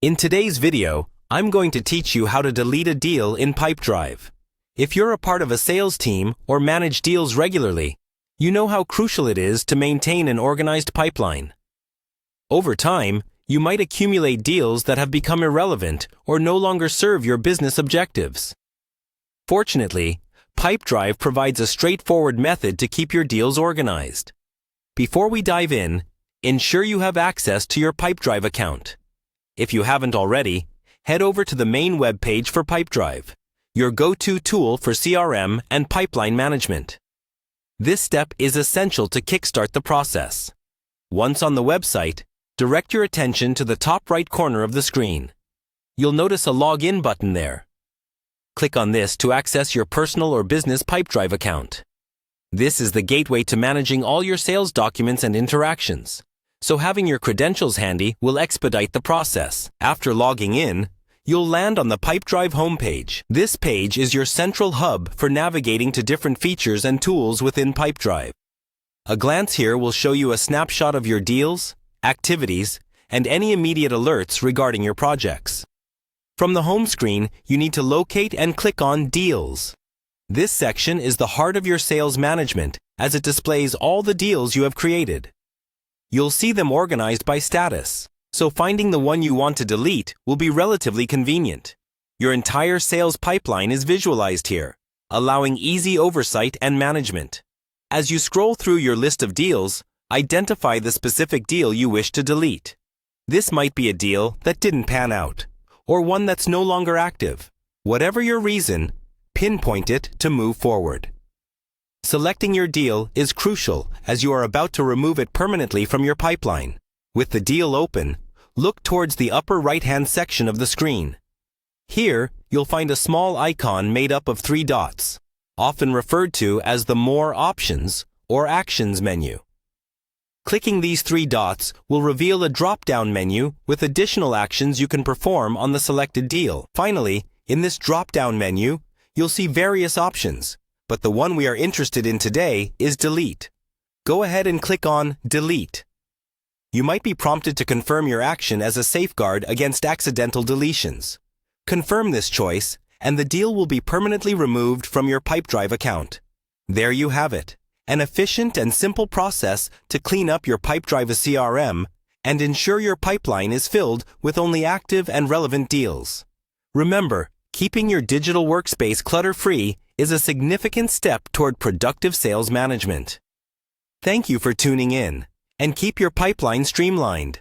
In today's video, I'm going to teach you how to delete a deal in Pipedrive. If you're a part of a sales team or manage deals regularly, you know how crucial it is to maintain an organized pipeline. Over time, you might accumulate deals that have become irrelevant or no longer serve your business objectives. Fortunately, Pipedrive provides a straightforward method to keep your deals organized. Before we dive in, ensure you have access to your Pipedrive account. If you haven't already, head over to the main web page for Pipedrive, your go-to tool for CRM and pipeline management. This step is essential to kickstart the process. Once on the website, direct your attention to the top right corner of the screen. You'll notice a Login button there. Click on this to access your personal or business Pipedrive account. This is the gateway to managing all your sales documents and interactions, so having your credentials handy will expedite the process. After logging in, you'll land on the Pipedrive homepage. This page is your central hub for navigating to different features and tools within Pipedrive. A glance here will show you a snapshot of your deals, activities, and any immediate alerts regarding your projects. From the home screen, you need to locate and click on Deals. This section is the heart of your sales management as it displays all the deals you have created. You'll see them organized by status, so finding the one you want to delete will be relatively convenient. Your entire sales pipeline is visualized here, allowing easy oversight and management. As you scroll through your list of deals, identify the specific deal you wish to delete. This might be a deal that didn't pan out, or one that's no longer active. Whatever your reason, pinpoint it to move forward. Selecting your deal is crucial as you are about to remove it permanently from your pipeline. With the deal open, look towards the upper right-hand section of the screen. Here, you'll find a small icon made up of 3 dots, often referred to as the More Options or Actions menu. Clicking these 3 dots will reveal a drop-down menu with additional actions you can perform on the selected deal. Finally, in this drop-down menu, you'll see various options, but the one we are interested in today is Delete. Go ahead and click on Delete. You might be prompted to confirm your action as a safeguard against accidental deletions. Confirm this choice, and the deal will be permanently removed from your Pipedrive account. There you have it, an efficient and simple process to clean up your Pipedrive CRM and ensure your pipeline is filled with only active and relevant deals. Remember, keeping your digital workspace clutter-free is a significant step toward productive sales management. Thank you for tuning in, and keep your pipeline streamlined.